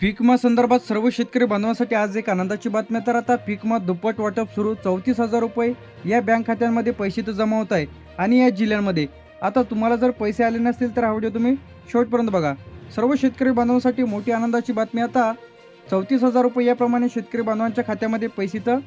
पीक विमा संदर्भात सर्व शेतकरी बांधवांसाठी आज एक आनंदाची बातमी। तर आता पीक विमा दुप्पट वाटप सुरू। 34,000 रुपये या बँक खात्यांमध्ये पैसे तर जमा होत आहे आणि या जिल्ह्यांमध्ये आता तुम्हाला जर पैसे आले नसतील तर हा व्हिडिओ तुम्ही शेवटपर्यंत बघा। सर्व शेतकरी बांधवांसाठी मोठी आनंदाची बातमी। आता 34,000 रुपये याप्रमाणे शेतकरी बांधवांच्या खात्यामध्ये पैसे तर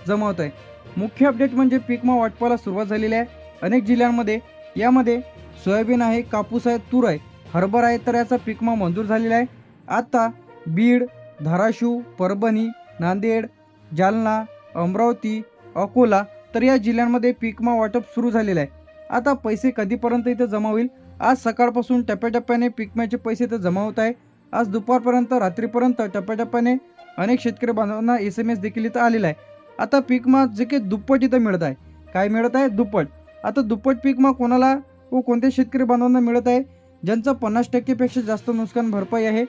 जमा होत आहे। मुख्य अपडेट म्हणजे पीक विमा वाटपाला सुरुवात झालेली आहे अनेक जिल्ह्यांमध्ये। यामध्ये सोयाबीन आहे, कापूस आहे, तूर आहे, हरभरा आहे, तर याचा पीक विमा मंजूर झालेला आहे। आता बीड, धाराशिव, परभणी, नांदेड, जालना, अमरावती, अकोला तर या जिल्ह्यांमध्ये पीक विमा वाटप सुरू झालेलं आहे। आता पैसे कधीपर्यंत इथे जमा होईल? आज सकाळपासून टप्प्याटप्प्याने पीक विम्याचे पैसे तर जमा होत आहे। आज दुपारपर्यंत, रात्रीपर्यंत टप्प्याटप्प्याने अनेक शेतकरी बांधवांना SMS देखील इथं आलेला आहे। आता पीक विमा जे काही दुप्पट इथं मिळत आहे, काय मिळत आहे? दुप्पट। आता दुप्पट पीक विमा कोणाला व कोणत्या शेतकरी बांधवांना मिळत आहे? ज्यांचं 50% पेक्षा जास्त नुकसान भरपाई आहे,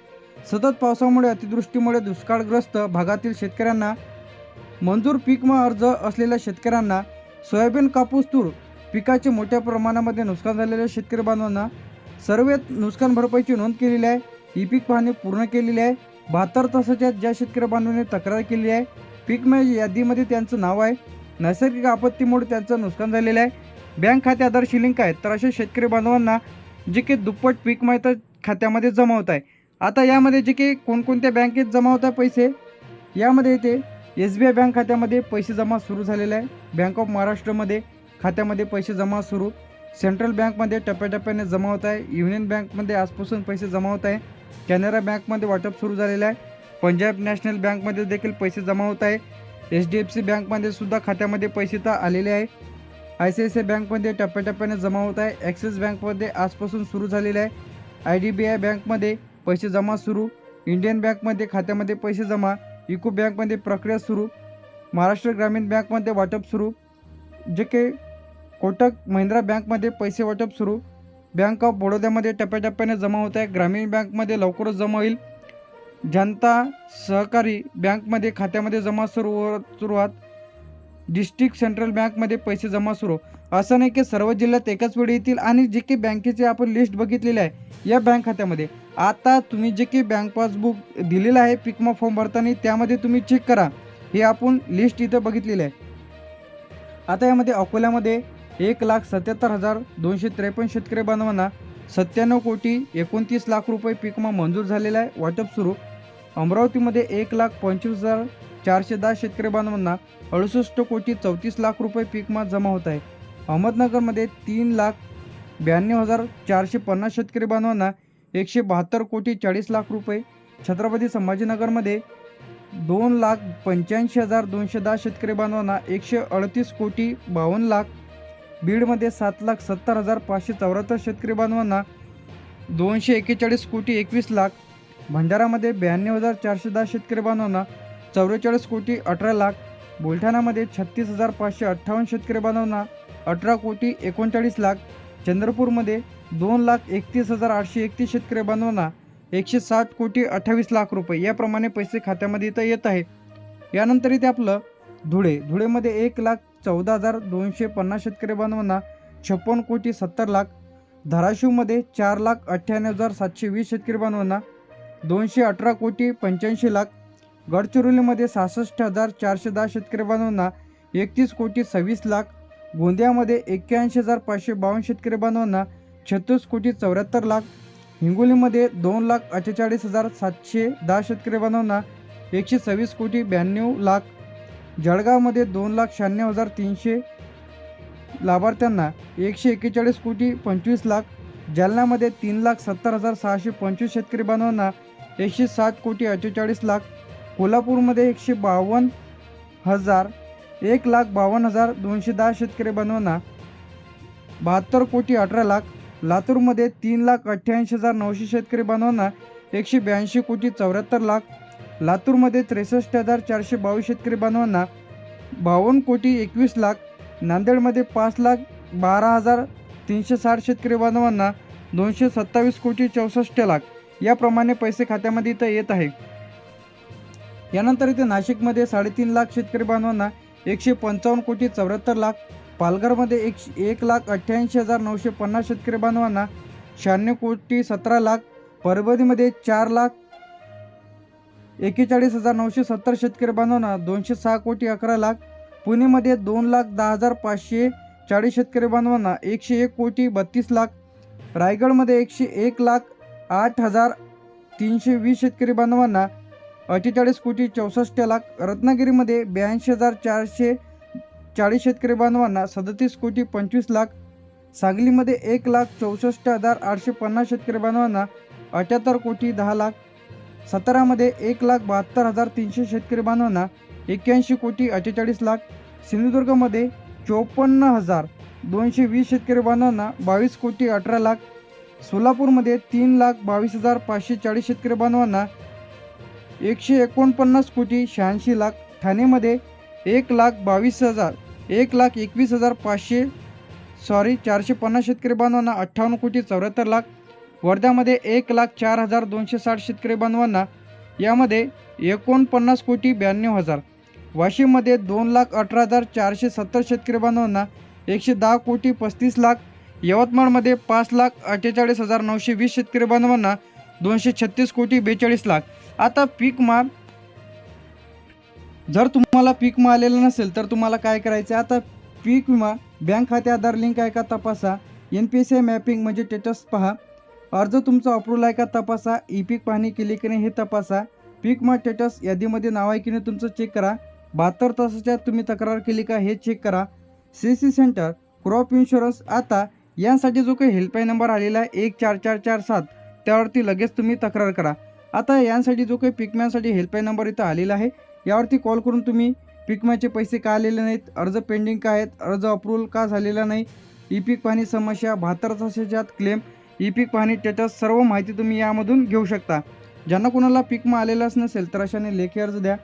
सतत पावसामुळे, अतिवृष्टीमुळे दुष्काळग्रस्त भागातील शेतकऱ्यांना, मंजूर पीक विमा अर्ज असलेल्या शेतकऱ्यांना, सोयाबीन, कापूस, तूर पिकाचे मोठ्या प्रमाणामध्ये नुकसान झालेल्या शेतकरी बांधवांना सर्व नुकसान भरपाईची नोंद केलेली आहे। ई पीक पाहणी पूर्ण केलेली आहे। 72 तासाच्या ज्या शेतकरी बांधवांनी तक्रार केली आहे, पीक विमा यादीमध्ये त्यांचं नाव आहे। नैसर्गिक आपत्तीमुळे त्यांचं नुकसान झालेलं आहे। बँक खाते आधारशी लिंक आहे, तर अशा शेतकरी बांधवांना जे काही दुप्पट पीक विमा खात्यामध्ये जमा होत आहे। आता यामध्ये जे काही कोणकोणत्या बँकेत जमा होत आहे पैसे, यामध्ये येते SBI बँक खात्यामध्ये पैसे जमा सुरू झालेले आहे। बँक ऑफ महाराष्ट्रमध्ये खात्यामध्ये पैसे जमा सुरू। सेंट्रल बँकमध्ये टप्प्याटप्प्याने जमा होत आहे। युनियन बँकमध्ये आजपासून पैसे जमा होत आहे। कॅनरा बँकमध्ये वाटप सुरू झालेलं आहे। पंजाब नॅशनल बँकमध्ये देखील पैसे जमा होत आहे। HDFC बँकमध्ये सुद्धा खात्यामध्ये पैसे तर आलेले आहे। ICICI बँकमध्ये टप्प्याटप्प्याने जमा होत आहे। ॲक्सिस बँकमध्ये आजपासून सुरू झालेले आहे। IDBI बँकमध्ये पैसे जमा सुरू। इंडियन बँकमध्ये खात्यामध्ये पैसे जमा। इको बँकमध्ये प्रक्रिया सुरू। महाराष्ट्र ग्रामीण बँकमध्ये वाटप सुरू। जे काही कोटक महिंद्रा बँकमध्ये पैसे वाटप सुरू। बँक ऑफ बडोद्यामध्ये टप्प्याटप्प्याने जमा होत आहे। ग्रामीण बँकमध्ये लवकरच जमा होईल। जनता सहकारी बँकमध्ये खात्यामध्ये जमा सुरुवात। डिस्ट्रिक्ट सेंट्रल बँकमध्ये पैसे जमा सुरू। असं नाही की सर्व जिल्ह्यात एकाच वेळी येतील आणि जे काही बँकेचे आपण लिस्ट बघितलेली आहे या बँक खात्यामध्ये, आता तुम्ही जे काही बँक पासबुक दिलेलं आहे पीक विमा फॉर्म भरताना, त्यामध्ये तुम्ही चेक करा। हे आपण लिस्ट इथं बघितलेली आहे। आता यामध्ये अकोल्यामध्ये 1,77,253 शेतकरी बांधवांना 97,29,00,000 रुपये पीक विमा मंजूर झालेला आहे, वाटप सुरू। अमरावतीमध्ये 1,25,410 शेतकरी बांधवांना 68,34,00,000 रुपये पीक विमा जमा होत आहे। अहमदनगरमध्ये 3,92,450 शेतकरी बांधवांना 172,40,00,000 रुपये। छत्रपती संभाजीनगरमध्ये 2,85,210 शेतकरी बांधवांना 138,52,00,000। बीडमध्ये 7,70,574 शेतकरी बांधवांना 241,21,00,000। भंडारामध्ये 92,410 शेतकरी बांधवांना 44,18,00,000। बुलढाणामध्ये 36,558 शेतकरी बांधवांना 18,39,00,000। चंद्रपूरमध्ये 2,31,831 शेतकरी बांधवांना 160,28,00,000 रुपये याप्रमाणे पैसे खात्यामध्ये इथं येत आहे। यानंतर इथे आपलं धुळेमध्ये 1,14,250 शेतकरी बांधवांना 56,70,00,000। धाराशिवमध्ये 4,98,720 शेतकरी बांधवांना 218,85,00,000। गडचिरोलीमध्ये 66,410 शेतकरी बांधवांना 31,26,00,000। गोंदियामध्ये 81,552 शेतकरी बांधवांना 36,74,00,000। हिंगोलीमध्ये 2,48,710 शेतकरी बांधवांना 126,92,00,000। जळगावमध्ये 2,96,300 लाभार्थ्यांना 141,25,00,000। जालन्यामध्ये 3,70,625 शेतकरी बांधवांना 160,48,00,000। कोल्हापूरमध्ये 1,52,210 शेतकरी बांधवांना 72,18,00,000। लातूरमध्ये 3,88,900 शेतकरी बांधवांना 182,74,00,000। लातूरमध्ये 63,422 शेतकरी बांधवांना 52,21,00,000। नांदेडमध्ये 5,12,360 शेतकरी बांधवांना 227,64,00,000 याप्रमाणे पैसे खात्यामध्ये इथं येत आहे। यानंतर इथे नाशिकमध्ये 3.5 लाख शेतकरी बांधवांना 155,74,00,000। पालघरमध्ये 1,88,950 शेतकरी बांधवांना 96,17,00,000। परभणीमध्ये 41,970 शेतकरी बांधवांना 206,11,00,000. पुणेमध्ये 2,10,540 शेतकरी बांधवांना 101,32,00,000. रायगडमध्ये 101,08,320 शेतकरी बांधवांना 48,64,00,000. रत्नागिरीमध्ये 82,440 शेतकरी बांधवांना 37,25,00,000. सांगलीमध्ये 1,64,850 शेतकरी बांधवांना 78,10,00,000. सातारामध्ये 1,72,300 शेतकरी बांधवांना 81,48,00,000. सिंधुदुर्गमध्ये 54,220 शेतकरी बांधवांना 22,18,00,000. सोलापूरमध्ये 3,22,540 शेतकरी बांधवांना 149,86,00,000. ठाणेमध्ये 1,21,500 शेतकरी बांधवांना 58,74,00,000. वर्ध्यामध्ये 1,04,260 शेतकरी बांधवांना यामध्ये 49,92,000. वाशिममध्ये 2,18,470 शेतकरी बांधवांना 110,35,00,000. यवतमाळमध्ये 5,48,920 शेतकरी बांधवांना 236,42,00,000. आता पीक विमा, जर तुम्हाला पीक विमा आलेला नसेल तर तुम्हाला काय करायचं आहे? आता पीक विमा बँक खाते आधार लिंक आहे का तपासा. NPSI मॅपिंग म्हणजे स्टेटस पहा. अर्ज तुमचा अप्रूव्हल आहे का तपासा. ई पीक पाहणी केली की नाही हे तपासा. पीक विमा स्टेटस यादीमध्ये नाव आहे की नाही तुमचं चेक करा. 72 तासाच्या तुम्ही तक्रार केली का हे चेक करा. CC centre, crop insurance. आता यासाठी जो काही हेल्पलाईन नंबर आलेला आहे 14447 त्यावरती लगेच तुम्ही तक्रार करा. आता यासाठी जो काही पीक विम्यासाठी हेल्पलाईन नंबर इथं आलेला आहे यावरती कॉल करून तुम्ही पीक विम्याचे पैसे का आलेले नाहीत, अर्ज पेंडिंग का आहेत, अर्ज अप्रूव्हल का झालेला नाही, ई पीक पाहणी समस्या, 72 तासाच्या क्लेम, ई पीक पाहणी स्टेटस, सर्व माहिती तुम्ही यामधून घेऊ शकता. ज्यांना कोणाला पीक विमा आलेलाच नसेल तर अशाने लेखी अर्ज द्या.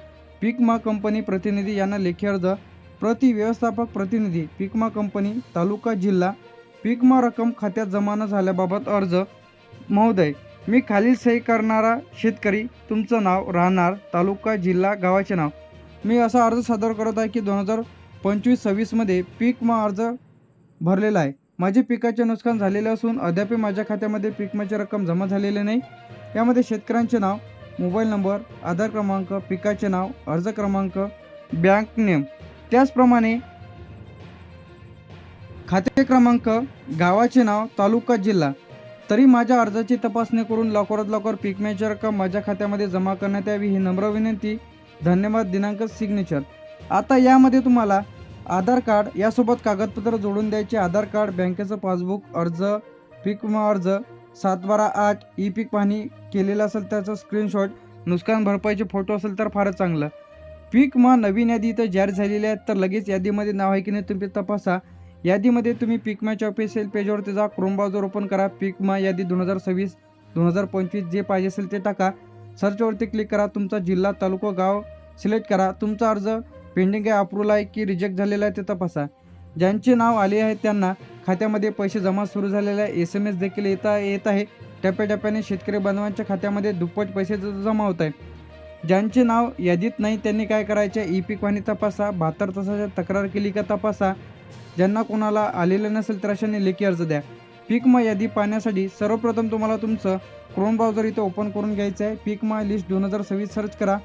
पीक विमा कंपनी प्रतिनिधी यांना लेखी अर्ज. प्रति व्यवस्थापक प्रतिनिधी पीक विमा कंपनी तालुका जिल्हा. पीक विमा रक्कम खात्यात जमा न झाल्याबाबत अर्ज. महोदय, मी खालील सही करणारा शेतकरी, तुमचं नाव, राहणार, तालुका, जिल्हा, गावाचे नाव. मी असा अर्ज सादर करत आहे की 2025-26 मध्ये पीक विमा अर्ज भरलेला आहे. माझे पिकाचे नुकसान झालेले असून अद्याप माझ्या खात्यामध्ये पीक विम्याची रक्कम जमा झालेली नाही. यामध्ये शेतकऱ्यांचे नाव, मोबाईल नंबर, आधार क्रमांक, पिकाचे नाव, अर्ज क्रमांक, बँक नेम, त्याचप्रमाणे खाते क्रमांक, गावाचे नाव, तालुका, जिल्हा. तरी माझ्या अर्जाची तपासणी करून लवकरात लवकर पीक विम्याची रक्कम माझ्या खात्यामध्ये जमा करण्यात यावी ही नम्र विनंती. धन्यवाद. दिनांक, सिग्नेचर. आता यामध्ये तुम्हाला आधार कार्ड यासोबत कागदपत्र जोडून द्यायचे. आधार कार्ड, बँकेचं पासबुक, अर्ज, पीक विमा अर्ज, 7/12/8, ई पीक पाहणी केलेलं असेल त्याचा स्क्रीनशॉट, नुकसान भरपाईचे फोटो असेल तर फारच चांगलं. पीक विमा नवीन यादी इथं जाहीर झालेली आहे तर लगेच यादीमध्ये नाव आहे की नाही तुम्ही तपासा. यादीमध्ये तुम्ही पीक विम्याच्या ऑफिशियल पेजवरती जा, क्रोम ब्राउझर ओपन करा, पीक विमा यादी 2026-2025 जे पाहिजे असेल ते टाका. सर्चवरती क्लिक करा, तुमचा जिल्हा, तालुका, गाव सिलेक्ट करा. तुमचा अर्ज पेंडिंग आहे, अप्रूव्हल आहे की रिजेक्ट झालेला आहे ते तपासा. ज्यांचे नाव आले आहे त्यांना खात्यामध्ये पैसे जमा सुरू झालेले आहे. SMS देखील येत आहे. टप्प्याटप्प्याने शेतकरी बांधवांच्या खात्यामध्ये दुप्पट पैसे जमा होत आहे. ज्यांचे नाव यादीत नाही त्यांनी काय करायचे? ई पीक पाहणी तपासा. 72 तासाच्या तक्रार केली का तपासा. ज्यांना कोणाला आलेलं नसेल तर अशाने लेखी अर्ज द्या. पीक विमा यादी पाहण्यासाठी सर्वप्रथम तुम्हाला तुमचं क्रोम ब्राउझर इथं ओपन करून घ्यायचं आहे. पीक विमा लिस्ट 2026 सर्च करा.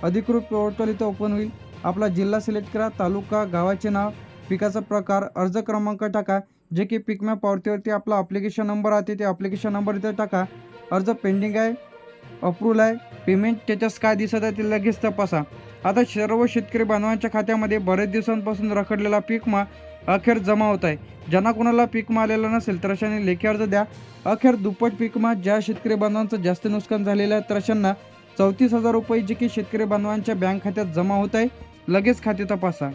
अधिकृत पोर्टल इथं ओपन होईल. आपला जिल्हा सिलेक्ट करा, तालुका, गावाचे नाव, पिकाचा प्रकार, अर्ज क्रमांक टाका. जे की पीक विमा पावतीवरती आपला ॲप्लिकेशन नंबर आहे ते ॲप्लिकेशन नंबर इथं टाका. अर्ज पेंडिंग आहे, अप्रूव्हल आहे, पेमेंट स्टेटस काय दिसत आहे ते लगेच तपासा. आता सर्व शेतकरी बांधवांच्या खात्यामध्ये बरेच दिवसांपासून रखडलेला पीक विमा अखेर जमा होत आहे. ज्यांना कोणाला पीक विमा आलेला नसेल तर अशाने लेखी अर्ज द्या. अखेर दुप्पट पीक विमा ज्या शेतकरी बांधवांचं जास्त नुकसान झालेलं आहे तर अशांना 34,000 रुपये जे की शेतकरी बांधवांच्या बँक खात्यात जमा होत आहे. लगेच खाते तपासा.